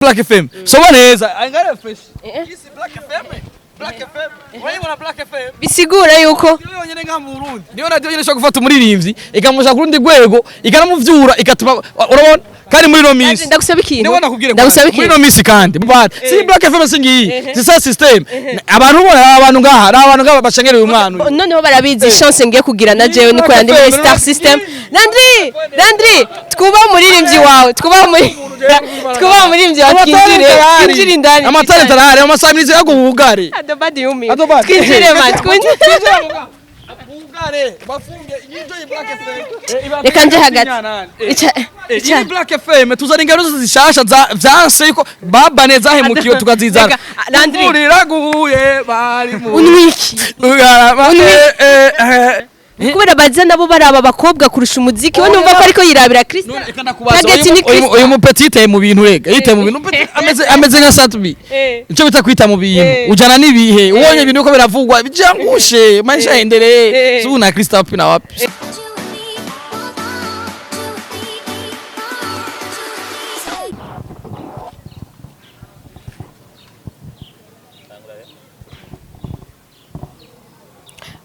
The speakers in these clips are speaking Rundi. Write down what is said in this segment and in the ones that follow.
Black FM. So what is? I got a fish. This is Black FM. Black FM. Why you want Black FM? Bisigura yuko Niyo nga mu Burundi. Niyo radio nyine shaka gufata umuririmbyi ikamusha kurundi rwego ikanamuvyura ikatuma urabona kandi muri no minsi. Ndagusaba ikintu. Niwe nakubwire muri no minsi kandi. But si Black FM singiyi. Si system. Abantu bona abantu ngaha bashengereye umwana. Noneho barabizi chance ngiye kugira na jewe niko yandi muri star system. Landry twuba umuririmbyi wawe twuba umuririmbyi wawe twinjire indani. Amatalent arahari amasamirize yagubugare. Adobado yumi. Twinjire man twinjire. Bugare bafunge yinjoye Black FM. Reka nje hagati. Icha Black FM tuzana ingero zishasha vyanse yuko babane zahemukiyo tukazizana. Landry raguye bari mu. Unwiki. Kubera baza nabo baraba bakobwa kurusha umuziki wone umva ko ariko yirabira Kristo. Uyu mupetite mu bintu rega yite mu bintu ameze nka Satbi. Ico bita kwita mu bintu ujana nibihe ubonye ibintu uko biravugwa bijangushe maisha endelee suna Kristo na wapi.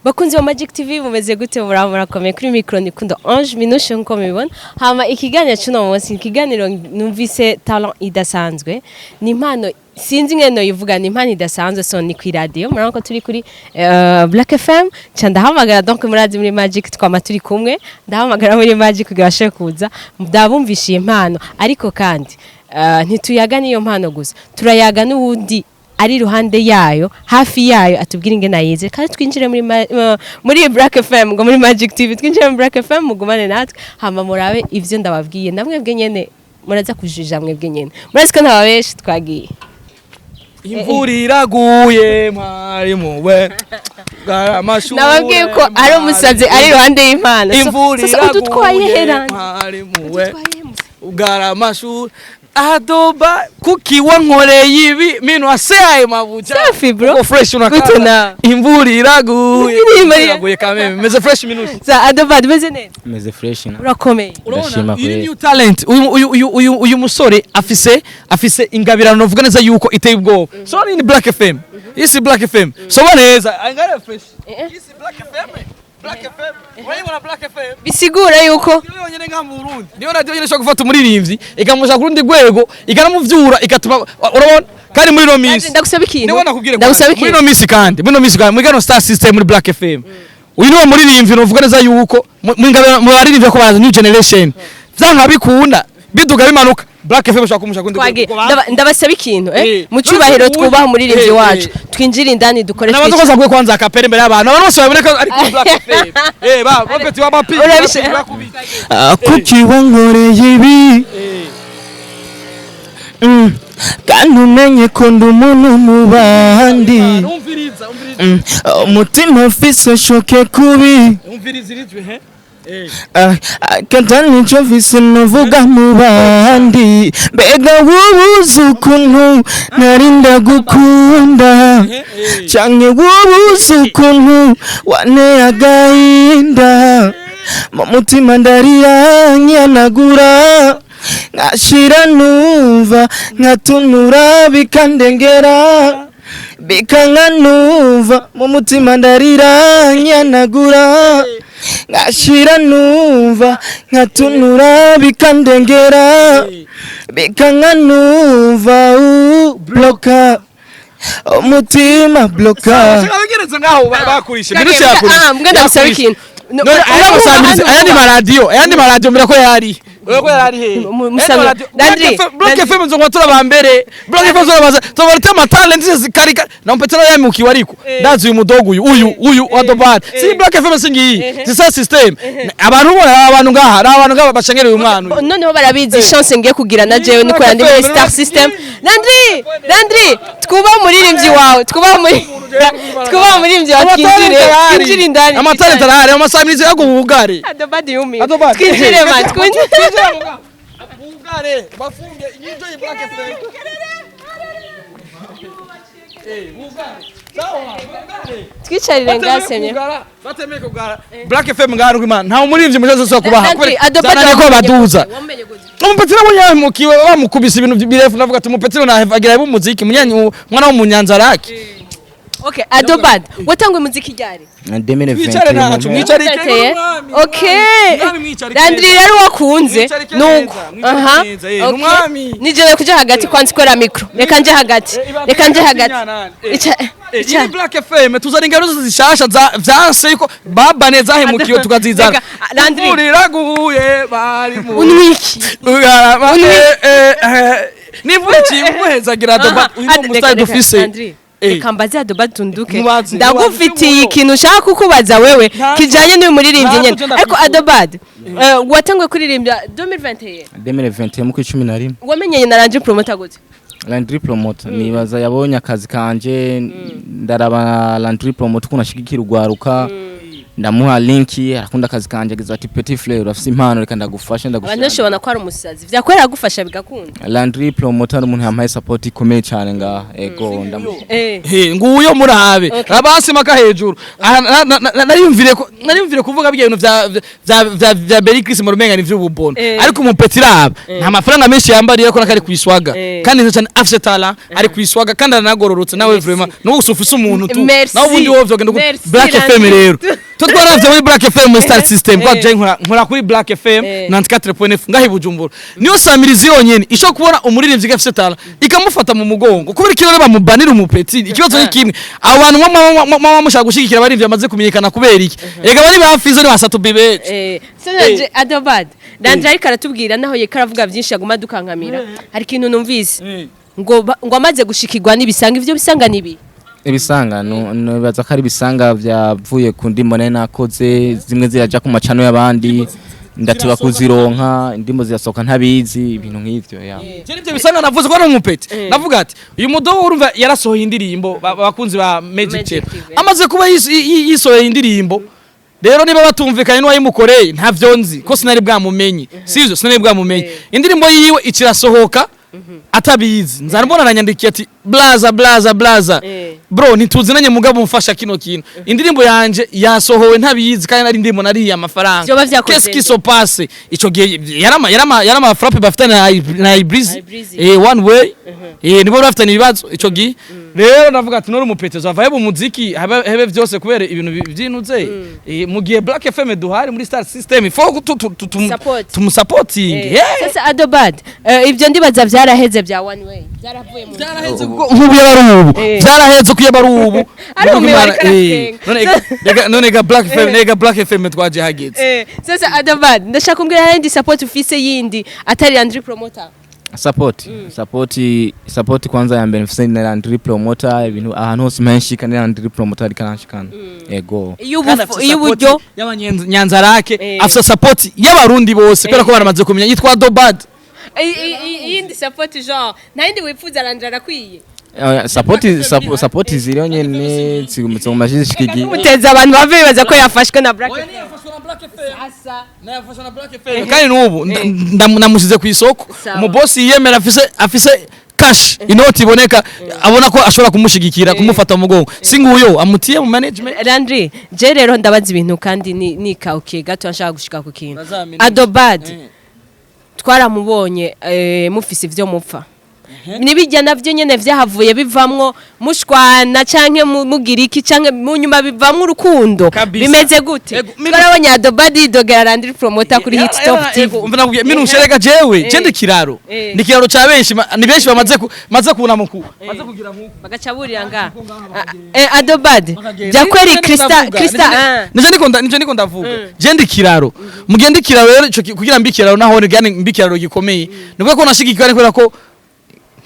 Bakunzi wa Magic TV mumeze gute murakomeye kuri micro nikundo Ange Minouche nko mubibona hama ikiganiro cy'uno munsi ikiganiro numvise talent idasanzwe ni impano sinzi ngeno yivuga ni impano idasanzwe so ni ku radio murako turi kuri Black FM ndahamagara donc murazi muri Magic twama turi kumwe ndahamagara muri Magic kugira bashe kuza ndabumvishiye impano ariko kandi ntituyaga niyo mpano gusa turayaga n'uwundi ari ruhande yayo hafi yayo atubwira ingena yize kandi twinjire muri Black FM ngo muri Magic TV twinjire muri Black FM mugumane natwe hama murabe ivyo ndababwiye namwebwe nyene muraza kujija mwebwe nyene murazi ko ntababeshi twagiye imvura iraguye mwari muwe garamashuri nababwiye ko ari umusazi ari ruhande y'Imana sasa udutwaye mwari muwe garamashuri Adoba kuki wankoreye ibi minu aseaye mabuja safi bro uko fresh unakana imvura iraguye kameme meze fresh minouche za Adobado meze neza meze fresh na urakomeye urabona new talent uyu musore afise ingabirano novuga neza yuko iteye ubwoba so ni Black FM isi Black FM so neza angara fresh isi Black FM Black FM why you want Black FM bisigura yuko niyo nyine nga mu Burundi niyo radio nyine shaka gufata umuririmbyi ikamusha kurundi rwego ikanamuvyura ikatuma urabona kandi muri no minsi ndagusaba ikintu niwe nakubwire muri no minsi kandi muri gano star system muri Black FM uyu niwe muririmbyi novuga neza yuko mu baririmbyi ko baza new generation vyanka bikunda biduga bimanuka Black FM ushaka kumusha kundi ndabasaba ikintu mu cyubahiro twubaha umuririmbyi wacu twinjire indani dukore twinjire nabazo kuzagwe kwanza akapere imbere y'abantu abantu bose baboneka ari ku Black FM ba bapeti wa mapi kuki wankoreye ibi kandi umenye ko ndi umuntu mu bandi umutima ufise shoke kubi umviriza irijwe Katani chovisi novuga mu bandi mbega wubuze ukuntu narinda gukunda canke wubuze ukuntu wane agahinda mu mutima ndarira nyanagura ngashira numva nkatunura bikandengera bikanga numva mu mutima ndarira nyanagura ngashira numva nkatunura bikandengera bikanga numva bloka umutima bloka shabagereza ngaho bakurishe bino cyakuri mbwa ndabisaba ikintu ayandi maradio mbere ko yari he Landry Black FM nzongwa turabambere Black FM zobaza tobarite amatalent zikarika na mpetero yamukiwe ariko ndazi uyu mudogo uyu Adobado si Black FM singiyi si system abantu ngaha bashengereye umwana noneho barabizi chance ngiye kugira na jewe niko yandi muri star system Landry twuba umuririmbyi wawe twuba umuririmbyi wawe twinjire indani amatalent arahari amasamirize yagubugare Adobado yumi twinjire man bugare bafunge yinjoye Black FM twicarire ngasemye batemeye kugara Black FM ngaro imana nta umuririmbyi mujazo so kubaha zana ko baduza umupeti nabo yamukiwe bamukubise ibintu birefu navuga ati umupeti nahagira umuziki mwana wo munyanza rake. Okay, Adobado, watangwe muziki ryari? 2020. Okay. Landry rero wakunze nuko. Aha. Nije kuja hagati kwanza kora micro. Reka nje hagati. Iyi Black FM tuzana ingero zishasha vyanse yuko baba neza hemukiwe tukazizana. Landry riraguye bari mu. Unwiki. Nivuye muhezagira Adobado uyu musitari dufise. Kambaze Adobado tunduke ndagufitiye ikintu ushaka kukubaza wewe kijanye n'uyu muririmbyi nyene ariko Adobado watangwe kuririmbya 2021 mu 11 wamenyeye na Landry Promoter gute? Landry Promoter nibaza yabonye akazi kanje ndaraba Landry Promoter kunashigikira ugwaruka ndamuha linki arakunda akazi kanje giza ati petit frère urafise impano reka ndagufasha abantu shobona ko ari umusazi vyakorera gufasha bigakunda. Landry Promoter umuntu yampaye support ikomeye cyane nga ego ndamu nguyo murabe abasima ka hejuru nariyumvire kuvuga bya bintu vya Berry Chris Morumenga ni vy'ububona ariko umupeti raba nta mafaranga menshi yambariye ko nakari kwiswaga kandi nzo cyane afite talent ari kwiswaga kandi aranagororotse nawe vraiment no usufise umuntu tu nawe ubundi wo vyogenda Black FM rero tutwaravye muri Black FM mu Star System kwa je nkora kuri Black FM 94.9 ngahi Bujumbura niyo samirizi yonyene isho kubona umuririmbyi gafite talent ikamufata mu mugongo kubera ikirore bamubanira umupeti ikibazo ni kimwe abantu mama mushaka gushigikira barivye amaze kumenyekana kubera iki ega bari bafize ni basatu bibeje sanje Adobado Landry ariko aratubwira naho ye karavuga byinshi aguma dukankamira hari ikintu numvise ngo amaze gushikirwa nibisanga ivyo bisanga nibi ibisanga nibaza ko ari ibisanga byavuye ku ndimo nakoze zimwe ziraja ku macano y'abandi ndatiba kuzironka indimo zirasoka ntabizi ibintu nk'ivyo ya Nivyo bisanga navuze ko n'umupeti navuga ati uyu mudogo urumva yarasohoye indirimbo bakunzi ba Magic Chef amaze kuba yisohoye indirimbo rero niba batumvikanye n'uwayimukoreye ntavyo nzi ko sinari bwamumenye sivyo sinari bwamumenye indirimbo yiwe ikirasohoka atabizi nzarambona nanyandikiye ati blaza bro nituzinanye mugabo mfasha kino kintu indirimbo yanje yasohowe ntabizi kandi nari ndimo nari amafaranga qu'est-ce qui se passe ico gihe yarama frappe bafitana na Ibris one way nibo bafitana ibibazo ico gihe rero navuga ati nori umupeteza avaye mu muziki hebe byose kubera ibintu byinuze mu gihe Black FM duhari muri Star System fo tumusupporting sasa Adobado ibyo ndibaza byaraheze bya one way byaravuye mu nk'ubu yabarubu byaraheze kuyabarubu none ga Black FM twaje hageze sasa Adobado ndashaka kumbwira handi support ufise yindi atari Landry Promoter support kwanza ya mbere mfise na Landry Promoter ibintu ahantu hose menshi kandi Landry Promoter rikanashikana ego y'uburyo y'abanyanza rake afisa support y'abarundi bose kubera ko baramaze kumenya yitwa Adobado yindi support genre nayindi wifuza Landry arakwiye support ziriyo nyene zigumashije shikigi muteza abantu bave bibaza ko yafashwe na Black FM kandi nubu namusize ku isoko umubosi yiyemera afise cash inoti iboneka abona ko ashobora kumushigikira kumufata mugongo singuyo amutiye mu management Landry je rero ndabaza ibintu kandi ni kauke gato nshaka gushika ku kintu Adobado twaramubonye mufise ivyo mupfa nibijya navyo nyene vyahavuye bivamwo mushwana canke mugiriki canke munyuma bivamwo urukundo bimeze gute twarabonye Adobado idogera Landry Promoter kuri Hit Top TV umva navuye Minouche rega jewe je ndikiraro ndikiraro ca benshi ni benshi bamaze kuna muku maze kugira nkuko bagacaburira nga Adobado byakweri Krista nije ndiko ndavuga je ndikiraro mugiye ndikiraro rero kugira mbikiraro naho ni mbikiraro gikomeye nubwo ko nashigikira kubera ko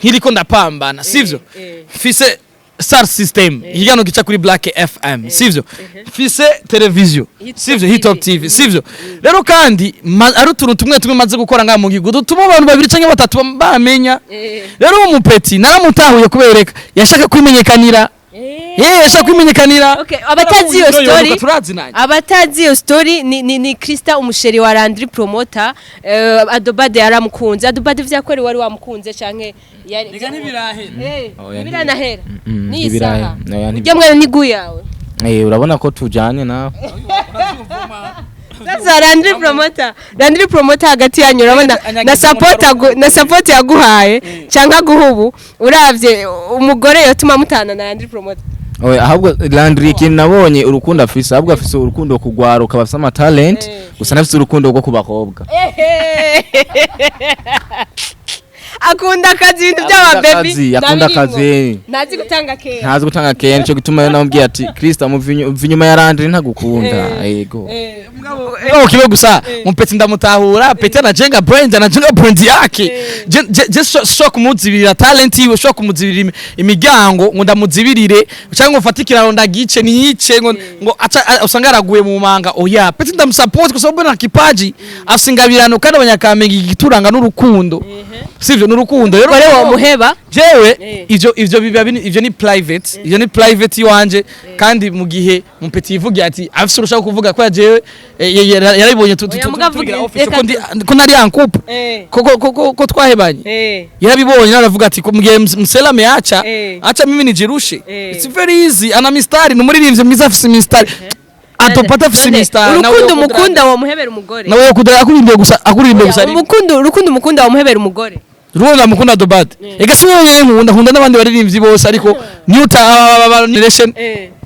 hiriko ndapambana sivyo fise Star System higano gica kuri Black FM sivyo fise television sivyo Hit Top TV sivyo rero kandi ari utuntu tumwe maze gukora nga mu gigudu tuma abantu babiri canke batatu bamenya rero umupeti naramutahuye kubereka yashaka kwimenyekanira yashaka kwimenyekanira abatazi iyo story ni Krista umusheri wa Landry Promoter Adobado yaramukunze Adobado vyakweri wari wamukunze canke Ega ntibirahera biranahera ni isaha ujya mwana niguyawe urabona ko tujanye nawe Sasa Landry Promoter hagati yanyu urabona na support yaguhaye cyangwa guhubu uravye umugore yotuma mutana na Landry Promoter. Oya ahubwo Landry kin nabonye urukundo afise ahubwo afise urukundo kugwaruka bafise ama talent gusa nafise urukundo rwo kubakobwa. Akunda akazi ibintu by'aba baby akunda akazi ntazi gutanga care cyo gituma namubwiye ati Krista muvinyuma ya Landry ntagukunda yego kibe gusa mumpeti ndamutahura pete na jenga brand yake je so kumuzibirira talent iwe so kumuzibirira imiryango ngo ndamuzibirire cyangwa ufatikira ronda gice niyice ngo aca usanga araguye mu manga oya pete ndamusupport gusa mbona kipaji afsingabirano kandi abanyakamenge igituranga n'urukundo sivyo n'urukundo rero gore wo muheba jewe ivyo ni private yanje kandi mu gihe mumpeti yivugiye ati afise urushaka kuvuga ko jewe yarabibonye ko nari yankupa ko twahebanye yarabibonye naravuga ati ko mugihe msela meacha acha mimi nijirushe it's very easy ana mistari numuririmbye mwiza afise mistari atopata afise mistari urukundo mukunda wa muhebera umugore nawe kudara akurimbiye gusa urukundo mukunda wa muhebera umugore Ruona mukunda Adobado ega siwe nkunda n'abandi baririmbyi bose ariko Newta relation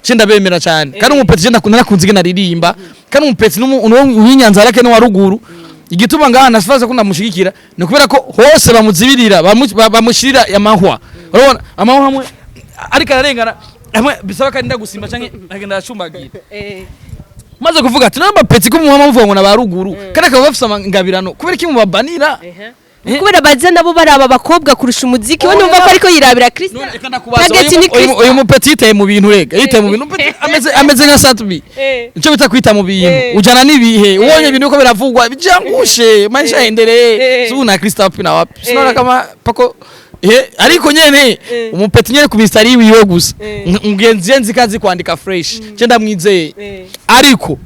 cinda bemera cyane kandi umupeti cyenda nakunze igena ririmba kandi umupeti n'uwinyanza rake no waruguru igituma ngaha nasaza ko ndamushigikira ni kubera ko hose bamuzibirira bamushirira yamahwa urabona amahwa hamwe ariko ararengana hamwe bisaba kandi ndagusimba canke agenda acumbagira maze kuvuga ati namba peti ko muhama muvuga ngo nabaruguru kandi akaba bafisa ngabirano kubera ki mubabanira kubera baza nabo baraba bakobwa kurusha umuziki we numva ko ariko yirabira Kristo uyu mupeti yiteye mu bintu rega yiteye mu bintu ameze nka Satbi ico bita kwita mu bintu ujana nibihe ubonye ibintu uko biravugwa bijangushe maisha endelee suna Kristo wapi na wapi sinora kama pako ariko nyene umupeti nyene ku mistari wiwe gusa ngenzi kazi kwandika fresh cenda mwizeye ariko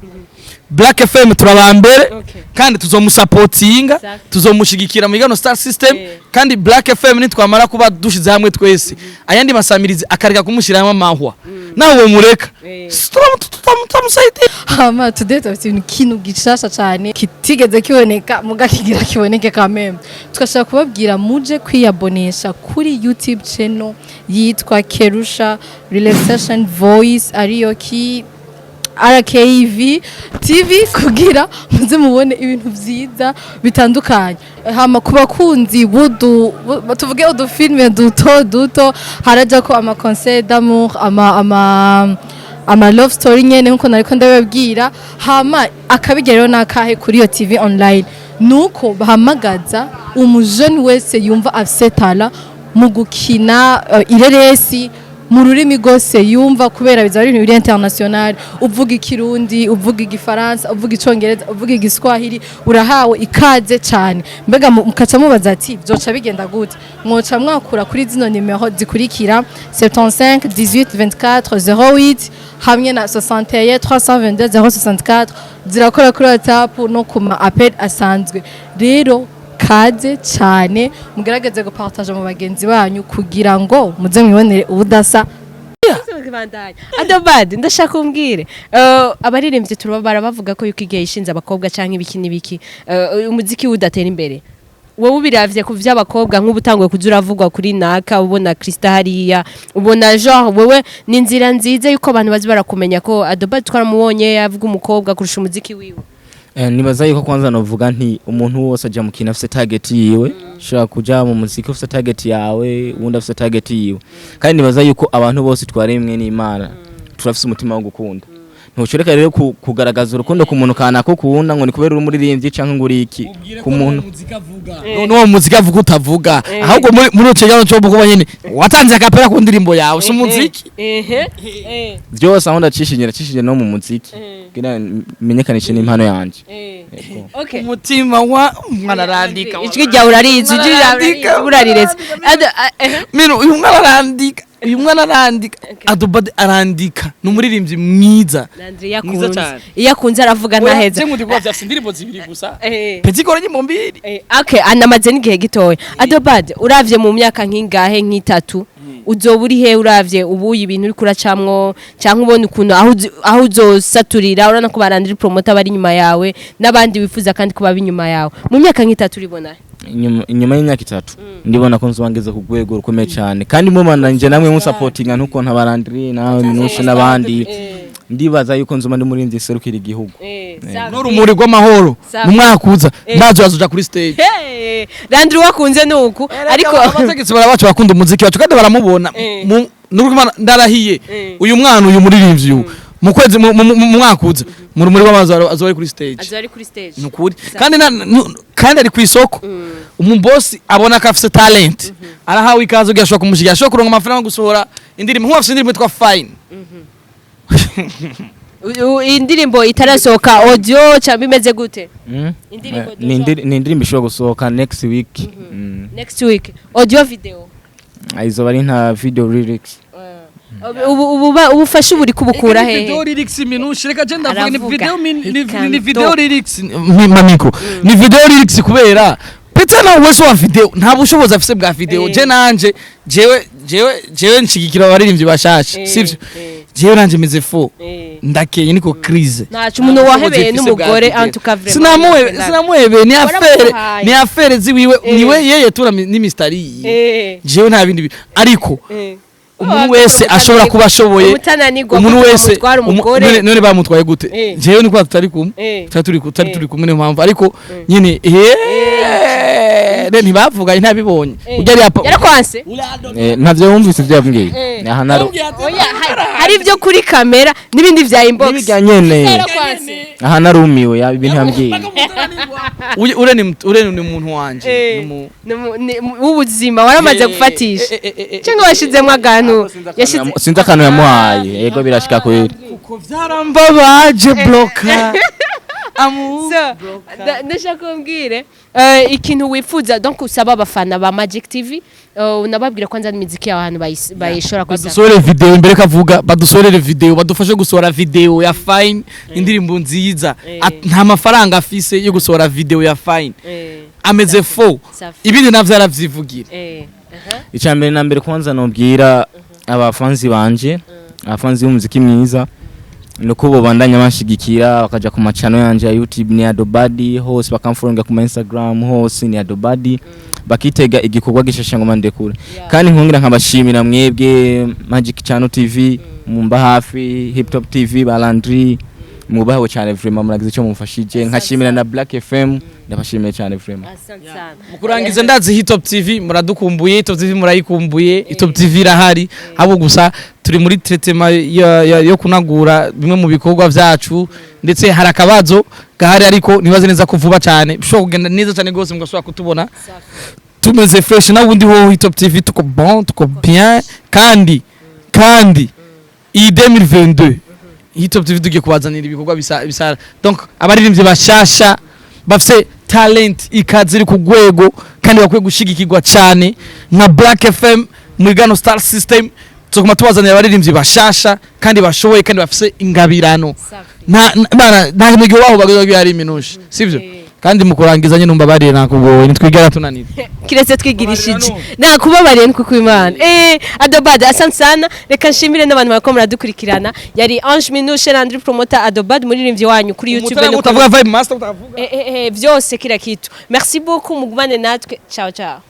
Black FM turabambere kandi tuzomusupportinga tuzomushigikira mu igano Star System kandi Black FM nitwamara kuba dushize hamwe twese ayandi masamirizi akareka kumushiramo amahwa nawe mureka hama today tafite ikintu gishasha cyane kitigeze kiboneka mugakigira kiboneke kameme tukashaka kubabwira muje kwiyabonesha kuri YouTube channel yitwa Kerusha Relaxation Voice ariyo ki RKV TV kugira muze mubone ibintu vyiza bitandukanye hama kubakunzi tuvuge udufilme duto haraja ko ama concert d'amour ama love story nyene nkuko nariko ndababwira hama akabigerero nakahe kuri yo TV online nuko bahamagaza umujeni wese yumva afsetala mu gukina ireresi mu rurimi gose yumva kubera bizaba ibintu biri international uvuga ikirundi uvuga igifaransa uvuga icongereza uvuga igiswahili urahawe ikaze cyane mbega mukaca mubaza ati byoca bigenda gute mwoca mwakura kuri zino nimero zikurikira 75 18 24 08 hamwe na 61 322 064 zirakora kuri WhatsApp no kuma appel asanzwe rero kaze cyane mugerageze gupartage mu bagenzi banyu kugira ngo muze mwibonere ubudasa Adobado ndashaka kumbwire abaririmbye turabara bavuga ko yuko igihe ishinze abakobwa canke ibiki nibiki umuziki udatera imbere wowe biravye ku vy'abakobwa nk'ubutangwe kuzura vugwa kuri naka ubona Krista hariya ubona genre wewe ni nzira nziza yuko abantu bazi barakumenya ko Adobado twaramubonye avuga umukobwa kurusha umuziki wiwe nibaza yuko kwanza novuga nti umuntu wose aja mu kintu afite target yiwe shaka kuja mu muziki afite target yawe ubundi afite target yiwe kandi nibaza yuko abantu bose twaremwe n'Imana turafise umutima wo gukunda ntushoreka rero kugaragaza urukundo ku muntu kana ko kuunda ngo ni kubera urumuririmbyi canke nguri iki ku muntu no muzika avuga utavuga ahubwo muri ucegano cyo bukuba nyene watanze akapera ku ndirimbo yawe so muziki byose aho ndacishije no mu muziki kugira menyekanishe n'impano yanje okay umutima wa mwana arandika ijwi rya urarizi urarireze mino uyu mwana arandika Adobado arandika numuririmbyi mwiza yakunze aravuga ntaheza je ngudikwa vya sindirimbo zibiri gusa petiko nyimbo mbiri okay anamaze n'igihe gitoya Adobado uravye mu myaka nk'ingahe nk'itatu uzoba uri he uravye ubu ibintu uri kuracamwo canke ubona ukuntu aho uzosaturira urana ko Landry Promoter bari nyuma yawe n'abandi bifuza kandi kuba binyuma yawe mu myaka nk'itatu uribona inyuma y'imyaka 3 ndibona ko nzobangeze ku rwego rukomeye cyane kandi mu mana nje namwe mu supportinga ntuko nta Landry nawe Minouche n'abandi ndibaza yuko nzoma ndi murinzi serukira igihugu n'urumuri rw'amahoro mu mwaka uza nazo azoja kuri stage Landry wakunze nuko ariko abategetsi barabacu bakunda umuziki wacu kandi baramubona n'urumana ndarahiye uyu mwana uyu muririmbyi uyu mu kwezi mu mwaka uza mu rumuri rw'amazo azori kuri stage nukuri kandi ari ku isoko umubosi abona ko afite talent arahawe ikazo gashobora kumushigira ashobora kuronka amafaranga gusohora indirimbo nk'uwafite indirimbo yitwa Fine indirimbo itarasohoka audio cyangwa imeze gute ni indirimbo ishobora gusohoka next week next week audio video izo bari nta video lyrics ubufasha buri kubukura he video lyrics Minouche reka je ndavuga ni video lyrics mamiko ni video lyrics kubera pete na wese wa video nta bushobozi afise bwa video je nanje jewe nshigikira abaririmbyi bashasha sivyo jewe nanje meze fo ndakeye niko crise ntacu umuntu wahebeye n'umugore antuka sinamuhebe ni affaire ziwiwe niwe yeye tura ni mysteri jewe nta bindi ariko umuntu wese ashobora kuba ashoboye umuntu wese none bamutwaye gute jewe niko tutari kumwe turi kumwe n'impamvu ariko nyine ntibavuga ntabibonye yarakwanse ntavyo wumvise byabwiye hari ibyo kuri kamera n'ibindi vya inbox n'ibijya nyene aha narumiwe ibintu yambwiye ure ni umuntu wanje ubuzima waramaze gufatisha cyangwa washizemo agantu sinzi akantu yamuhaye yego birashika kweri kuko vyarambabaje bloka ndashaka kumbwire ikintu wifuza donc usaba abafana ba Magic TV unababwira kwanza imiziki y'abantu bayishora kwa badusore video imbere kavuga badusorere video badufashe gusora video ya Fine indirimbo nziza nta mafaranga afise yo gusora video ya Fine ameze fo ibindi navyo aravyivugira icambere na mbere kwanza nobwira abafanzi banje abafanzi b'umuziki mwiza nuko bo bandanya bashigikira bakaja ku macano yanje ya YouTube ni Adobado hose bakamforonga ku Instagram hose ni Adobado bakitega igikorwa gishasha ngo mandekure kandi nkongera nkabashimira mwebwe Magic Channel TV mumba hafi Hip Hop TV Landry mubaho cyane vraiment muragize cyo mumfashije nkashimira na Black FM ndabashimiye cyane vraiment mukurangiza ndazi Hip Hop TV muradukumbuye Hip Hop TV murayikumbuye Hip Hop TV irahari abo gusa turi muri traitement yo kunagura bimwe mu bikorwa vyacu ndetse hari akabazo gahari ariko nibaze neza kuvuba cyane bishobora kugenda neza cyane gose mugasubira kutubona tumeze fresh na wundi ho Hip Hop TV tuko bon tuko bien kandi iyi 2022 Hip Hop TV tugiye kubazanira ibikorwa bisa donc abaririmbyi bashasha bafite talent ikaze iri ku rwego kandi bakwiye gushigikirwa cyane nka Black FM muri Gano Star System tukoma tubazanira abaririmbyi bashasha kandi bashoboye kandi bafite ingabirano nta migi waho bagyo ari Minouche sivyo kandi mukurangizanye numva bari nakugoye nitwigera tunanira kiretse twigirishije nakubabariye nkuko Imana Adobado asante sana reka nshimire n'abantu bakomera dukurikirana yari Minouche Landry Promoter Adobado muririmbyi wanyu kuri YouTube utavuga vibe master utavuga byose kira kitu merci beaucoup mugumane natwe ciao ciao